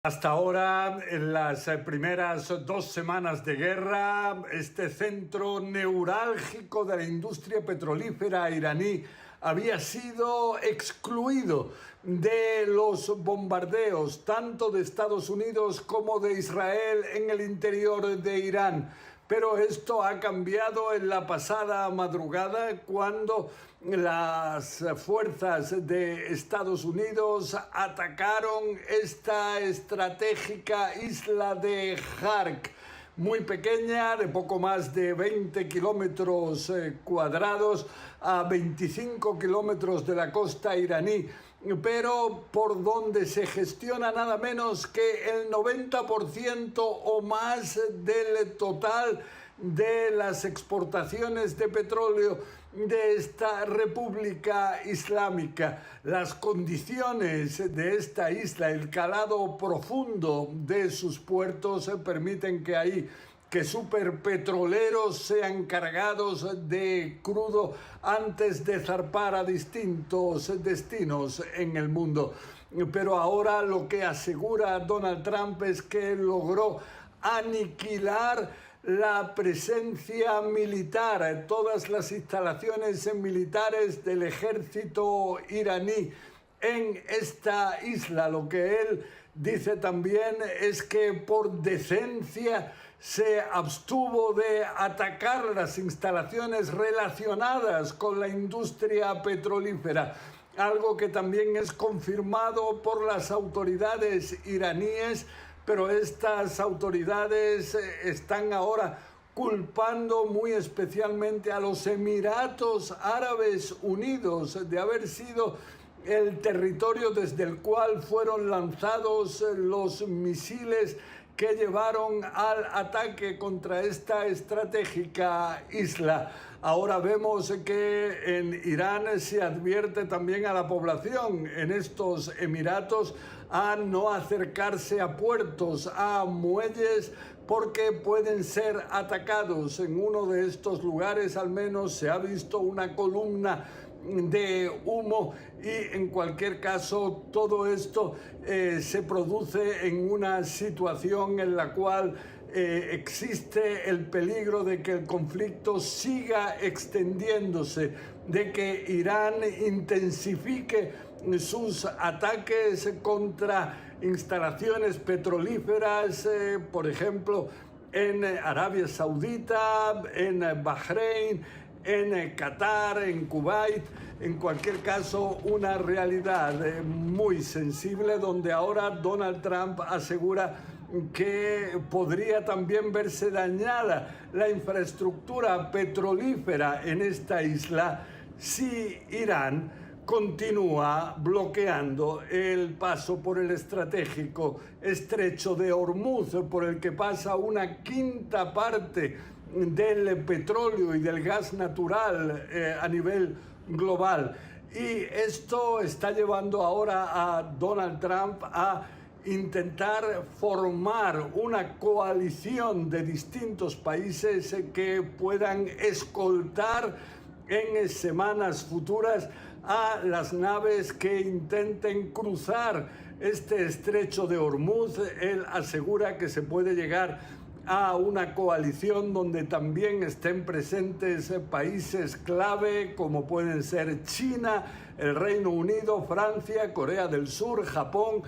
Hasta ahora, en las primeras 2 semanas de guerra, este centro neurálgico de la industria petrolífera iraní había sido excluido de los bombardeos tanto de Estados Unidos como de Israel en el interior de Irán. Pero esto ha cambiado en la pasada madrugada cuando las fuerzas de Estados Unidos atacaron esta estratégica isla de Gerra, muy pequeña, de poco más de 20 kilómetros cuadrados, a 25 kilómetros de la costa iraní, pero por donde se gestiona nada menos que el 90% o más del total de las exportaciones de petróleo de esta República Islámica. Las condiciones de esta isla, el calado profundo de sus puertos permiten que superpetroleros sean cargados de crudo antes de zarpar a distintos destinos en el mundo. Pero ahora lo que asegura Donald Trump es que logró aniquilar la presencia militar, todas las instalaciones militares del ejército iraní en esta isla. Lo que él dice también es que por decencia se abstuvo de atacar las instalaciones relacionadas con la industria petrolífera, algo que también es confirmado por las autoridades iraníes, pero estas autoridades están ahora culpando muy especialmente a los Emiratos Árabes Unidos de haber sido el territorio desde el cual fueron lanzados los misiles que llevaron al ataque contra esta estratégica isla. Ahora vemos que en Irán se advierte también a la población en estos Emiratos a no acercarse a puertos, a muelles, porque pueden ser atacados. En uno de estos lugares al menos se ha visto una columna de humo y en cualquier caso todo esto se produce en una situación en la cual existe el peligro de que el conflicto siga extendiéndose, de que Irán intensifique sus ataques contra instalaciones petrolíferas, por ejemplo, en Arabia Saudita, en Bahrein, en Qatar, en Kuwait. En cualquier caso, una realidad muy sensible donde ahora Donald Trump asegura que podría también verse dañada la infraestructura petrolífera en esta isla si Irán continúa bloqueando el paso por el estratégico estrecho de Hormuz, por el que pasa una quinta parte del petróleo y del gas natural a nivel global. Y esto está llevando ahora a Donald Trump a intentar formar una coalición de distintos países que puedan escoltar en semanas futuras a las naves que intenten cruzar este estrecho de Hormuz. Él asegura que se puede llegar a una coalición donde también estén presentes países clave como pueden ser China, el Reino Unido, Francia, Corea del Sur, Japón.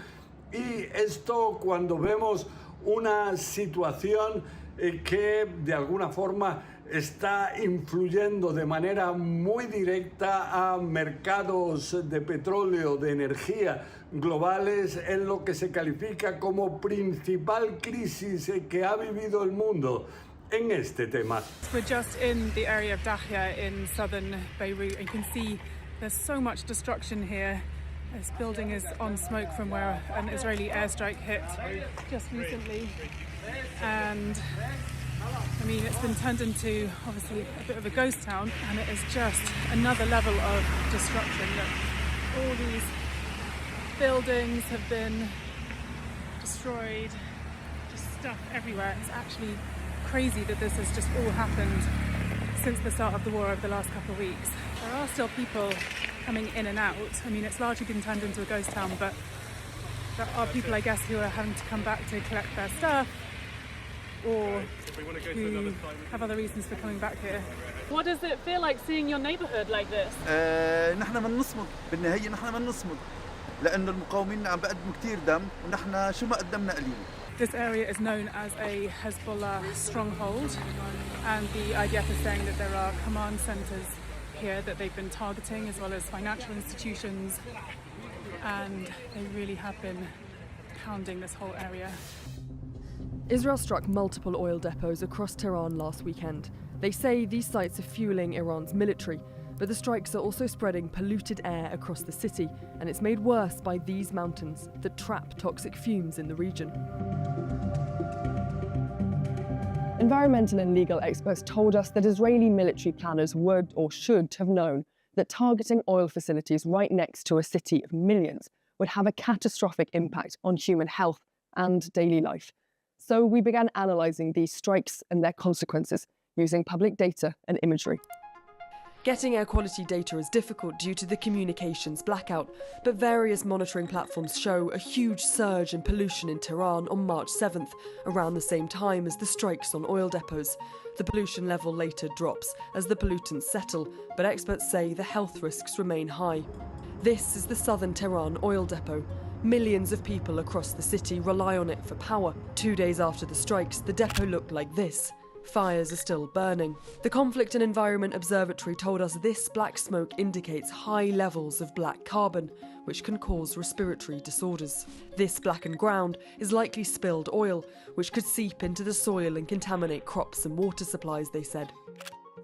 Y esto cuando vemos una situación que de alguna forma está influyendo de manera muy directa a mercados de petróleo, de energía globales, en lo que se califica como principal crisis que ha vivido el mundo en este tema. We're just in the area of Dahya in southern Beirut, and you can see there's so much destruction here. This building is on smoke from where an Israeli airstrike hit just recently, and I mean, it's been turned into, obviously, a bit of a ghost town, and it is just another level of destruction. Look, all these buildings have been destroyed, just stuff everywhere. It's actually crazy that this has just all happened since the start of the war over the last couple of weeks. There are still people coming in and out. I mean, it's largely been turned into a ghost town, but There are people, I guess, who are having to come back to collect their stuff, or who have other reasons for coming back here. What does it feel like seeing your neighborhood like this? نحن ما نصمد بالنهاية نحن ما نصمد لأن المقاومين عم بقدموا كتير دم ونحن شو ما قدمنا قليل. This area is known as a Hezbollah stronghold, and the IDF is saying that there are command centres here that they've been targeting, as well as financial institutions, and they really have been pounding this whole area. Israel struck multiple oil depots across Tehran last weekend. They say these sites are fueling Iran's military, but the strikes are also spreading polluted air across the city, and it's made worse by these mountains that trap toxic fumes in the region. Environmental and legal experts told us that Israeli military planners would or should have known that targeting oil facilities right next to a city of millions would have a catastrophic impact on human health and daily life. So we began analysing these strikes and their consequences using public data and imagery. Getting air quality data is difficult due to the communications blackout, but various monitoring platforms show a huge surge in pollution in Tehran on March 7th, around the same time as the strikes on oil depots. The pollution level later drops as the pollutants settle, but experts say the health risks remain high. This is the southern Tehran oil depot. Millions of people across the city rely on it for power. 2 days after the strikes, the depot looked like this. Fires are still burning. The Conflict and Environment Observatory told us this black smoke indicates high levels of black carbon, which can cause respiratory disorders. This blackened ground is likely spilled oil, which could seep into the soil and contaminate crops and water supplies, they said.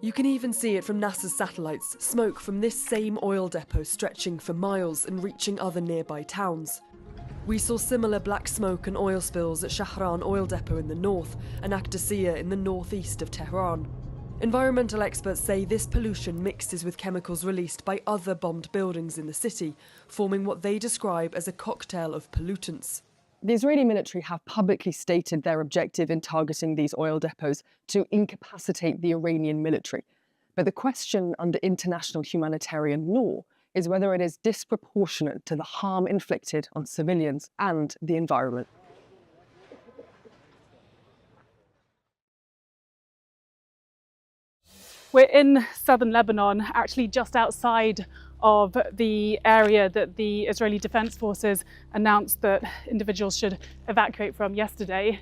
You can even see it from NASA's satellites, smoke from this same oil depot stretching for miles and reaching other nearby towns. We saw similar black smoke and oil spills at Shahran oil depot in the north and Abvertencia in the northeast of Tehran. Environmental experts say this pollution mixes with chemicals released by other bombed buildings in the city, forming what they describe as a cocktail of pollutants. The Israeli military have publicly stated their objective in targeting these oil depots to incapacitate the Iranian military. But the question under international humanitarian law is whether it is disproportionate to the harm inflicted on civilians and the environment. We're in southern Lebanon, actually just outside of the area that the Israeli Defense Forces announced that individuals should evacuate from yesterday.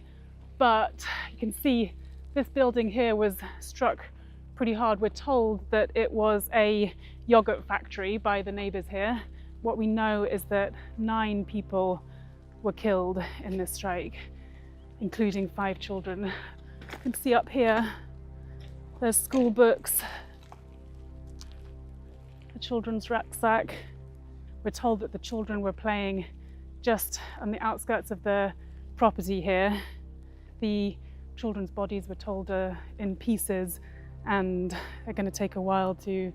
But you can see this building here was struck pretty hard. We're told that it was a yogurt factory by the neighbours here. What we know is that 9 people were killed in this strike, including 5 children. You can see up here, there's school books, a children's rucksack. We're told that the children were playing just on the outskirts of the property here. The children's bodies were told are in pieces and are going to take a while to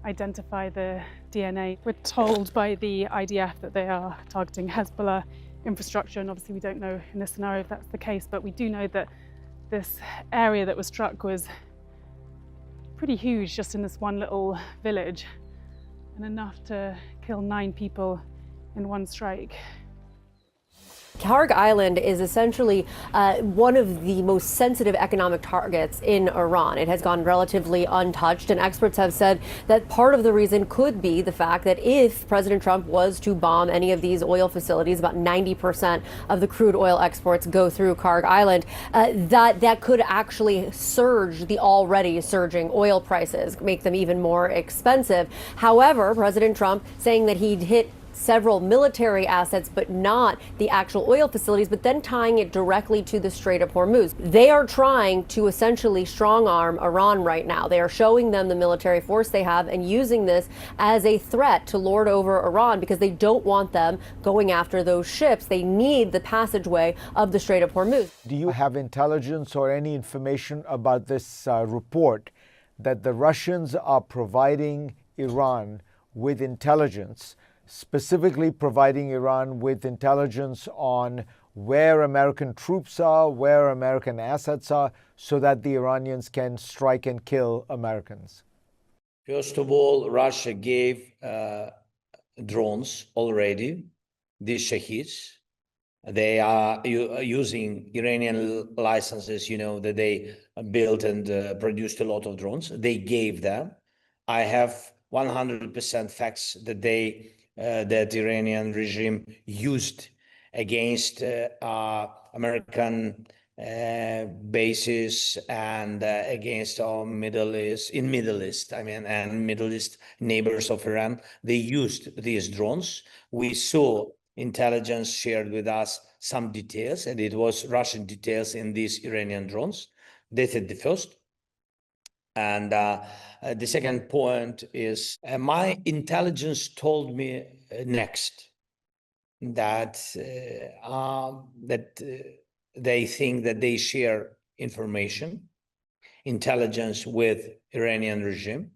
identify the DNA. We're told by the IDF that they are targeting Hezbollah infrastructure, and obviously we don't know in this scenario if that's the case, but we do know that this area that was struck was pretty huge just in this one little village, and enough to kill 9 people in one strike. Karg Island is essentially one of the most sensitive economic targets in Iran. It has gone relatively untouched, and experts have said that part of the reason could be the fact that if President Trump was to bomb any of these oil facilities, about 90% of the crude oil exports go through Karg Island, that could actually surge the already surging oil prices, make them even more expensive. However, President Trump saying that he'd hit several military assets, but not the actual oil facilities, but then tying it directly to the Strait of Hormuz. They are trying to essentially strong-arm Iran right now. They are showing them the military force they have and using this as a threat to lord over Iran because they don't want them going after those ships. They need the passageway of the Strait of Hormuz. Do you have intelligence or any information about this report that the Russians are providing Iran with intelligence, specifically providing Iran with intelligence on where American troops are, where American assets are, so that the Iranians can strike and kill Americans? First of all, Russia gave drones already, these Shaheeds, They are using Iranian licenses, that they built and produced a lot of drones. They gave them. I have 100% facts that that Iranian regime used against American bases and against our Middle East, and Middle East neighbors of Iran. They used these drones. We saw intelligence shared with us some details, and it was Russian details in these Iranian drones. This is the first. And the second point is my intelligence told me next that they think that they share information, intelligence with Iranian regime.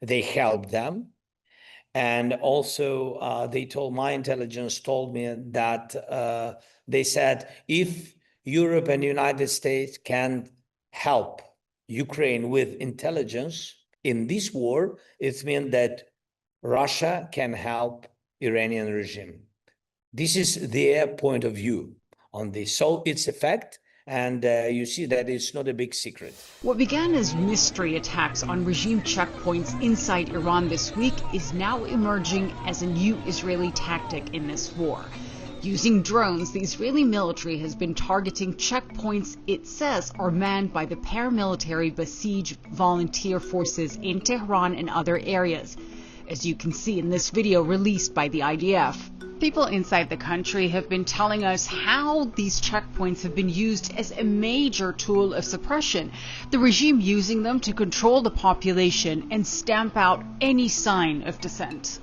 They help them. And also my intelligence told me that they said, if Europe and the United States can help Ukraine with intelligence in this war, it means that Russia can help Iranian regime. This is their point of view on this. So it's a fact. And you see that it's not a big secret. What began as mystery attacks on regime checkpoints inside Iran this week is now emerging as a new Israeli tactic in this war. Using drones, the Israeli military has been targeting checkpoints it says are manned by the paramilitary Basij volunteer forces in Tehran and other areas, as you can see in this video released by the IDF. People inside the country have been telling us how these checkpoints have been used as a major tool of suppression, the regime using them to control the population and stamp out any sign of dissent.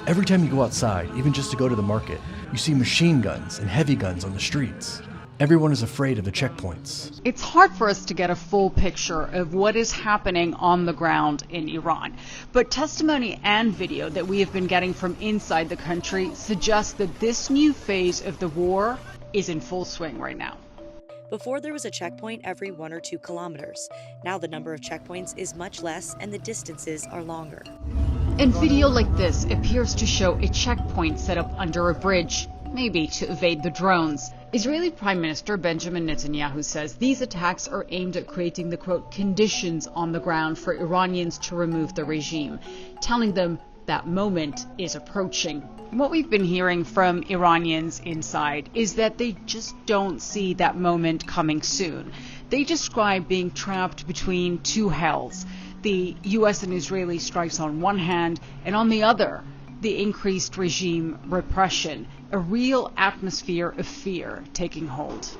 Every time you go outside, even just to go to the market, you see machine guns and heavy guns on the streets. Everyone is afraid of the checkpoints. It's hard for us to get a full picture of what is happening on the ground in Iran, but testimony and video that we have been getting from inside the country suggests that this new phase of the war is in full swing right now. Before, there was a checkpoint every 1 or 2 kilometers. Now the number of checkpoints is much less and the distances are longer. And video like this appears to show a checkpoint set up under a bridge, maybe to evade the drones. Israeli Prime Minister Benjamin Netanyahu says these attacks are aimed at creating the, quote, conditions on the ground for Iranians to remove the regime, telling them that moment is approaching. What we've been hearing from Iranians inside is that they just don't see that moment coming soon. They describe being trapped between two hells, the U.S. and Israeli strikes on one hand, and on the other, the increased regime repression, a real atmosphere of fear taking hold.